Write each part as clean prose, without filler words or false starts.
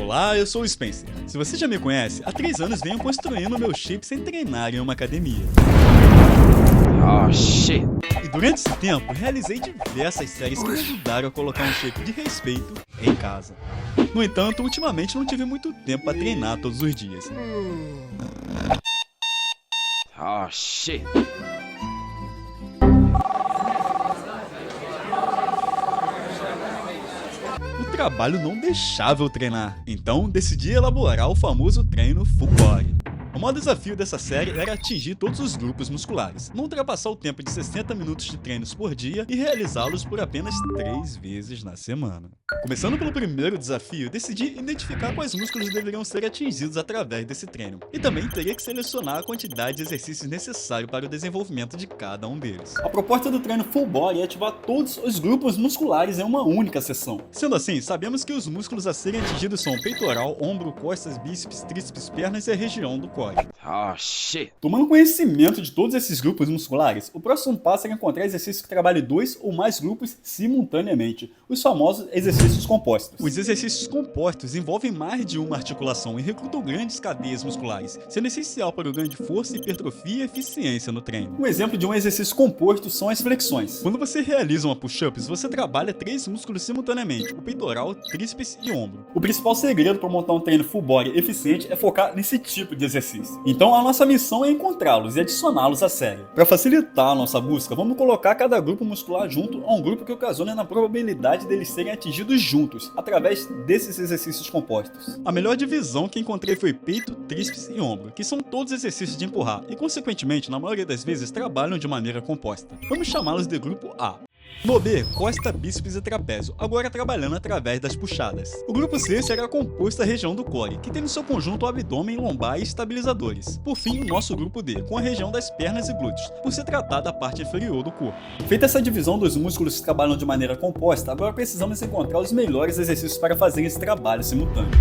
Olá, eu sou o Spencer. Se você já me conhece, há 3 anos venho construindo meu shape sem treinar em uma academia. Oh shit! E durante esse tempo, realizei diversas séries que me ajudaram a colocar um shape de respeito em casa. No entanto, ultimamente não tive muito tempo para treinar todos os dias. Oh shit! O trabalho não deixava eu treinar, então decidi elaborar o famoso treino Full Body. O maior desafio dessa série era atingir todos os grupos musculares, não ultrapassar o tempo de 60 minutos de treinos por dia e realizá-los por apenas 3 vezes na semana. Começando pelo primeiro desafio, decidi identificar quais músculos deveriam ser atingidos através desse treino, e também teria que selecionar a quantidade de exercícios necessário para o desenvolvimento de cada um deles. A proposta do treino Full Body é ativar todos os grupos musculares em uma única sessão. Sendo assim, sabemos que os músculos a serem atingidos são peitoral, ombro, costas, bíceps, tríceps, pernas e a região do core. Oh shit! Tomando conhecimento de todos esses grupos musculares, o próximo passo é encontrar exercícios que trabalhem 2 ou mais grupos simultaneamente, os famosos exercícios compostos. Os exercícios compostos envolvem mais de uma articulação e recrutam grandes cadeias musculares, sendo essencial para o ganho de força, hipertrofia e eficiência no treino. Um exemplo de um exercício composto são as flexões. Quando você realiza uma push-ups, você trabalha 3 músculos simultaneamente, o peitoral, tríceps e ombro. O principal segredo para montar um treino Full Body eficiente é focar nesse tipo de exercício. Então a nossa missão é encontrá-los e adicioná-los à série. Para facilitar a nossa busca, vamos colocar cada grupo muscular junto a um grupo que ocasiona na probabilidade deles serem atingidos juntos, através desses exercícios compostos. A melhor divisão que encontrei foi peito, tríceps e ombro, que são todos exercícios de empurrar e, consequentemente, na maioria das vezes, trabalham de maneira composta. Vamos chamá-los de grupo A. No B, costa, bíceps e trapézio, agora trabalhando através das puxadas. O grupo C será composto da região do core, que tem no seu conjunto o abdômen, lombar e estabilizadores. Por fim, o nosso grupo D, com a região das pernas e glúteos, por se tratar da parte inferior do corpo. Feita essa divisão dos músculos que trabalham de maneira composta, agora precisamos encontrar os melhores exercícios para fazer esse trabalho simultâneo.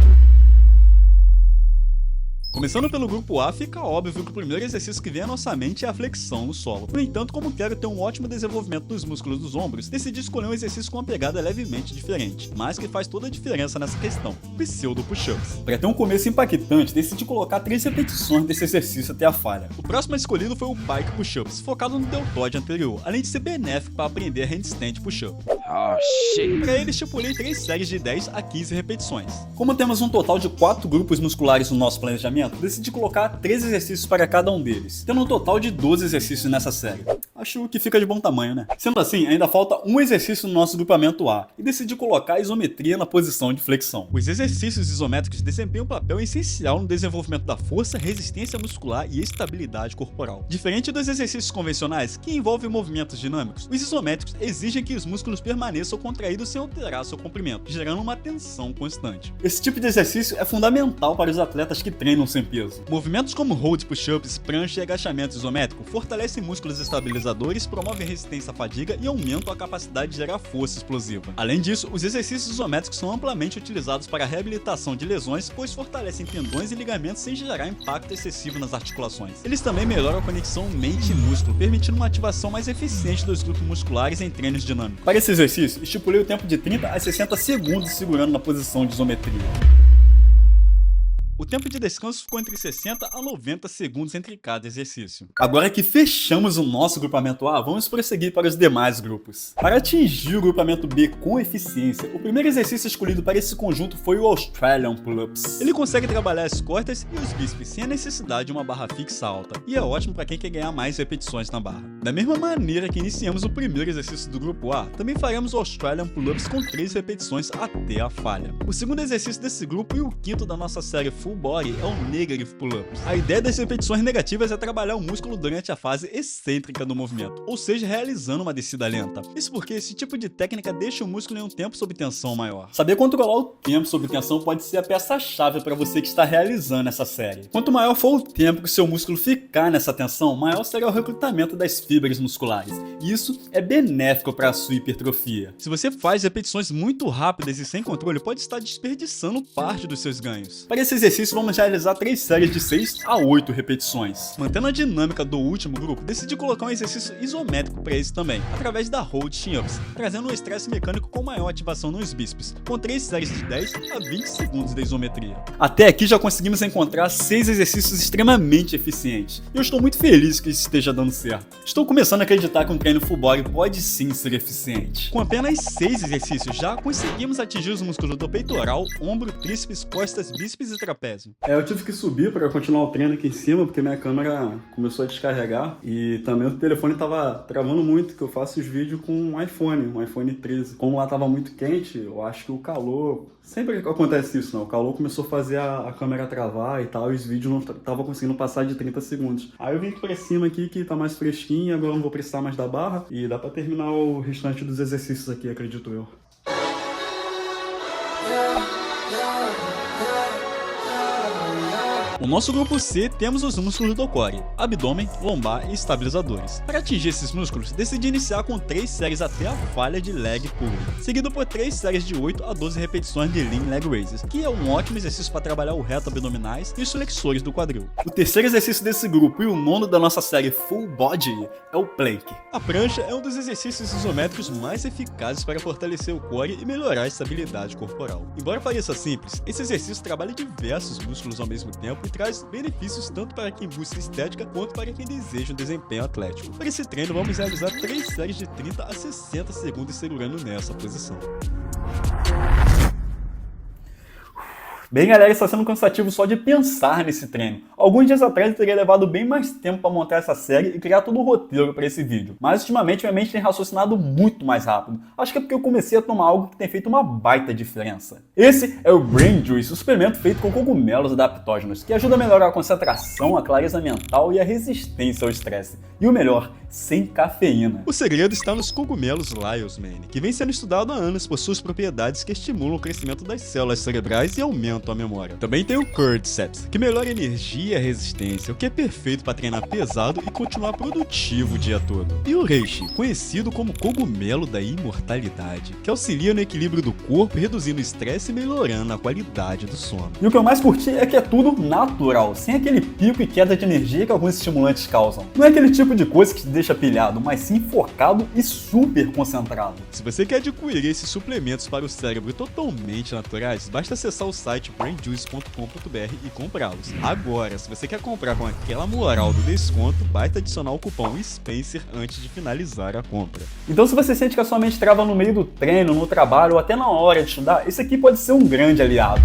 Começando pelo grupo A, fica óbvio que o primeiro exercício que vem à nossa mente é a flexão no solo. No entanto, como quero ter um ótimo desenvolvimento dos músculos dos ombros, decidi escolher um exercício com uma pegada levemente diferente, mas que faz toda a diferença nessa questão, pseudo push-ups. Para ter um começo impactante, decidi colocar 3 repetições desse exercício até a falha. O próximo escolhido foi o pike push-ups, focado no deltoide anterior, além de ser benéfico para aprender handstand push-up. Oh shit! Para ele, estipulei 3 séries de 10 a 15 repetições. Como temos um total de 4 grupos musculares no nosso planejamento, decidi colocar 3 exercícios para cada um deles, tendo um total de 12 exercícios nessa série. Acho que fica de bom tamanho, né? Sendo assim, ainda falta um exercício no nosso grupamento A, e decidi colocar a isometria na posição de flexão. Os exercícios isométricos desempenham um papel essencial no desenvolvimento da força, resistência muscular e estabilidade corporal. Diferente dos exercícios convencionais, que envolvem movimentos dinâmicos, os isométricos exigem que os músculos permaneçam contraídos sem alterar seu comprimento, gerando uma tensão constante. Esse tipo de exercício é fundamental para os atletas que treinam sem peso. Movimentos como hold push-ups, prancha e agachamento isométrico fortalecem músculos estabilizadores, promovem resistência à fadiga e aumentam a capacidade de gerar força explosiva. Além disso, os exercícios isométricos são amplamente utilizados para a reabilitação de lesões, pois fortalecem tendões e ligamentos sem gerar impacto excessivo nas articulações. Eles também melhoram a conexão mente e músculo, permitindo uma ativação mais eficiente dos grupos musculares em treinos dinâmicos. Para esse exercício, estipulei o tempo de 30 a 60 segundos segurando na posição de isometria. O tempo de descanso ficou entre 60 a 90 segundos entre cada exercício. Agora que fechamos o nosso grupamento A, vamos prosseguir para os demais grupos. Para atingir o grupamento B com eficiência, o primeiro exercício escolhido para esse conjunto foi o Australian Pull-Ups. Ele consegue trabalhar as costas e os bíceps sem a necessidade de uma barra fixa alta, e é ótimo para quem quer ganhar mais repetições na barra. Da mesma maneira que iniciamos o primeiro exercício do grupo A, também faremos o Australian Pull-Ups com 3 repetições até a falha. O segundo exercício desse grupo e o quinto da nossa série Full Body é o Negative Pull-Ups. A ideia das repetições negativas é trabalhar o músculo durante a fase excêntrica do movimento, ou seja, realizando uma descida lenta. Isso porque esse tipo de técnica deixa o músculo em um tempo sob tensão maior. Saber controlar o tempo sob tensão pode ser a peça-chave para você que está realizando essa série. Quanto maior for o tempo que o seu músculo ficar nessa tensão, maior será o recrutamento das fibras musculares. E isso é benéfico para a sua hipertrofia. Se você faz repetições muito rápidas e sem controle, pode estar desperdiçando parte dos seus ganhos. Para esse exercício, exercício vamos realizar 3 séries de 6 a 8 repetições. Mantendo a dinâmica do último grupo, decidi colocar um exercício isométrico para esse também, através da Hold Chin-Ups, trazendo um estresse mecânico com maior ativação nos bíceps, com 3 séries de 10 a 20 segundos de isometria. Até aqui já conseguimos encontrar 6 exercícios extremamente eficientes, e eu estou muito feliz que isso esteja dando certo. Estou começando a acreditar que um treino full body pode sim ser eficiente. Com apenas 6 exercícios já conseguimos atingir os músculos do peitoral, ombro, tríceps, costas, bíceps e trapézio. Eu tive que subir para continuar o treino aqui em cima, porque minha câmera começou a descarregar e também o telefone estava travando muito, que eu faço os vídeos com um iPhone 13. Como lá estava muito quente, eu acho que o calor... Sempre acontece isso, não. O calor começou a fazer a câmera travar e tal, e os vídeos não estavam conseguindo passar de 30 segundos. Aí eu vim pra cima aqui, que tá mais fresquinho, agora eu não vou precisar mais da barra, e dá pra terminar o restante dos exercícios aqui, acredito eu. No nosso grupo C, temos os músculos do core, abdômen, lombar e estabilizadores. Para atingir esses músculos, decidi iniciar com 3 séries até a falha de leg pull, seguido por 3 séries de 8 a 12 repetições de lean leg raises, que é um ótimo exercício para trabalhar o reto abdominais e os flexores do quadril. O terceiro exercício desse grupo e o nono da nossa série Full Body é o plank. A prancha é um dos exercícios isométricos mais eficazes para fortalecer o core e melhorar a estabilidade corporal. Embora pareça simples, esse exercício trabalha diversos músculos ao mesmo tempo e traz benefícios tanto para quem busca estética quanto para quem deseja um desempenho atlético. Para esse treino, vamos realizar 3 séries de 30 a 60 segundos segurando nessa posição. Bem, galera, está sendo cansativo só de pensar nesse treino. Alguns dias atrás eu teria levado bem mais tempo para montar essa série e criar todo o roteiro para esse vídeo. Mas ultimamente minha mente tem raciocinado muito mais rápido. Acho que é porque eu comecei a tomar algo que tem feito uma baita diferença. Esse é o Brain Juice, um suplemento feito com cogumelos adaptógenos, que ajuda a melhorar a concentração, a clareza mental e a resistência ao estresse. E o melhor, sem cafeína. O segredo está nos cogumelos Lyell's Mane, que vem sendo estudado há anos por suas propriedades que estimulam o crescimento das células cerebrais e aumentam a memória. Também tem o Cordyceps, que melhora a energia e a resistência, o que é perfeito para treinar pesado e continuar produtivo o dia todo. E o Reishi, conhecido como cogumelo da imortalidade, que auxilia no equilíbrio do corpo, reduzindo o estresse e melhorando a qualidade do sono. E o que eu mais curti é que é tudo natural, sem aquele pico e queda de energia que alguns estimulantes causam. Não é aquele tipo de coisa que te deixa pilhado, mas sim focado e super concentrado. Se você quer adquirir esses suplementos para o cérebro totalmente naturais, basta acessar o site brainjuice.com.br e comprá-los. Agora, se você quer comprar com aquela moral do desconto, basta adicionar o cupom SPENCER antes de finalizar a compra. Então, se você sente que a sua mente trava no meio do treino, no trabalho ou até na hora de estudar, esse aqui pode ser um grande aliado.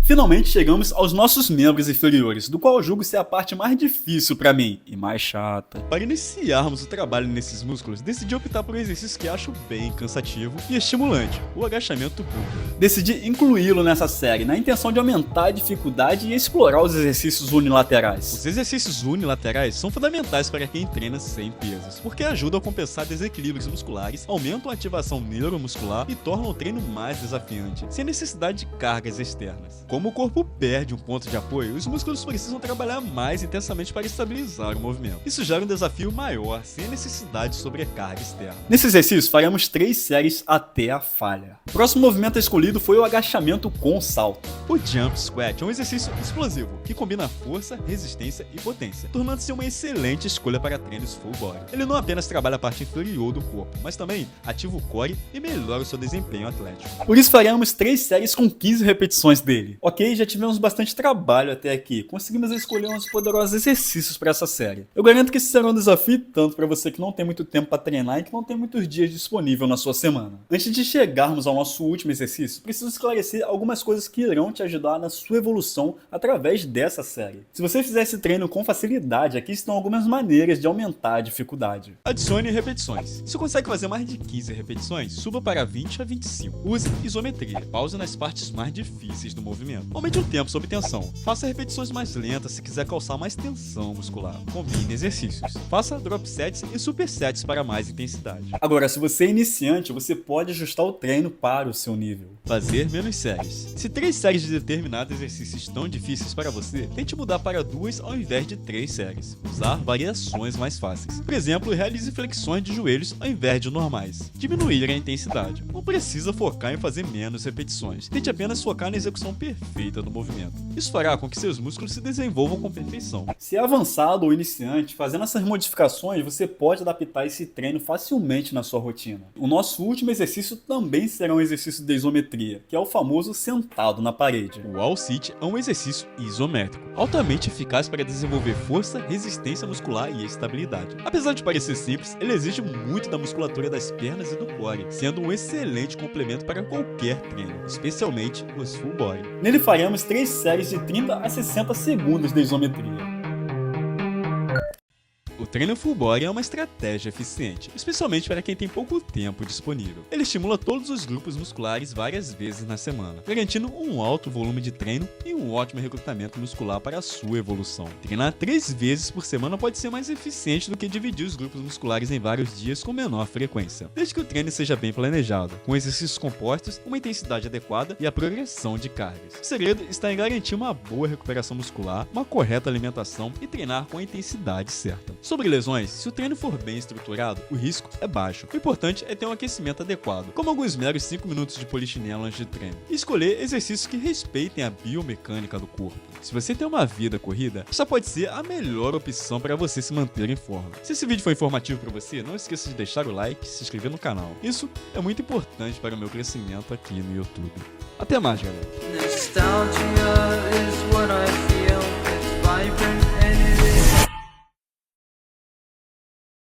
Finalmente chegamos aos nossos membros inferiores, do qual eu julgo ser a parte mais difícil pra mim e mais chata. Para iniciarmos o trabalho nesses músculos, decidi optar por um exercício que acho bem cansativo e estimulante, o agachamento búlgaro. Decidi incluí-lo nessa série, na intenção de aumentar a dificuldade e explorar os exercícios unilaterais. Os exercícios unilaterais são fundamentais para quem treina sem pesos, porque ajudam a compensar desequilíbrios musculares, aumentam a ativação neuromuscular e tornam o treino mais desafiante, sem necessidade de cargas externas. Como o corpo perde um ponto de apoio, os músculos precisam trabalhar mais intensamente para estabilizar o movimento. Isso gera um desafio maior, sem a necessidade de sobrecarga externa. Nesse exercício, faremos 3 séries até a falha. O próximo movimento escolhido foi o agachamento com salto. O Jump Squat é um exercício explosivo, que combina força, resistência e potência, tornando-se uma excelente escolha para treinos full body. Ele não apenas trabalha a parte inferior do corpo, mas também ativa o core e melhora o seu desempenho atlético. Por isso faremos 3 séries com 15 repetições dele. Ok, já tivemos bastante trabalho até aqui, conseguimos escolher uns poderosos exercícios para essa série. Eu garanto que esse será um desafio tanto para você que não tem muito tempo para treinar e que não tem muitos dias disponível na sua semana. Antes de chegarmos ao nosso último exercício, preciso esclarecer algumas coisas que irão te ajudar na sua evolução através dessa série. Se você fizer esse treino com facilidade, aqui estão algumas maneiras de aumentar a dificuldade. Adicione repetições. Se consegue fazer mais de 15 repetições, suba para 20 a 25. Use isometria. Pause nas partes mais difíceis do movimento. movimento. Aumente o tempo sob tensão. Faça repetições mais lentas se quiser causar mais tensão muscular. Combine exercícios. Faça drop sets e supersets para mais intensidade. Agora, se você é iniciante, você pode ajustar o treino para o seu nível. Fazer menos séries. Se 3 séries de determinado exercício estão difíceis para você, tente mudar para 2 ao invés de 3 séries. Usar variações mais fáceis. Por exemplo, realize flexões de joelhos ao invés de normais. Diminuir a intensidade. Não precisa focar em fazer menos repetições. Tente apenas focar na execução perfeita do movimento. Isso fará com que seus músculos se desenvolvam com perfeição. Se é avançado ou iniciante, fazendo essas modificações, você pode adaptar esse treino facilmente na sua rotina. O nosso último exercício também será um exercício de isometria, que é o famoso sentado na parede. O wall sit é um exercício isométrico, altamente eficaz para desenvolver força, resistência muscular e estabilidade. Apesar de parecer simples, ele exige muito da musculatura das pernas e do core, sendo um excelente complemento para qualquer treino, especialmente os full body. Nele faremos 3 séries de 30 a 60 segundos de isometria. O treino full body é uma estratégia eficiente, especialmente para quem tem pouco tempo disponível. Ele estimula todos os grupos musculares várias vezes na semana, garantindo um alto volume de treino e um ótimo recrutamento muscular para a sua evolução. Treinar 3 vezes por semana pode ser mais eficiente do que dividir os grupos musculares em vários dias com menor frequência, desde que o treino seja bem planejado, com exercícios compostos, uma intensidade adequada e a progressão de cargas. O segredo está em garantir uma boa recuperação muscular, uma correta alimentação e treinar com a intensidade certa. Sobre lesões, se o treino for bem estruturado, o risco é baixo. O importante é ter um aquecimento adequado, como alguns meros 5 minutos de polichinelo antes de treino, e escolher exercícios que respeitem a biomecânica do corpo. Se você tem uma vida corrida, essa pode ser a melhor opção para você se manter em forma. Se esse vídeo foi informativo para você, não esqueça de deixar o like e se inscrever no canal. Isso é muito importante para o meu crescimento aqui no YouTube. Até mais, galera! Nostalgia.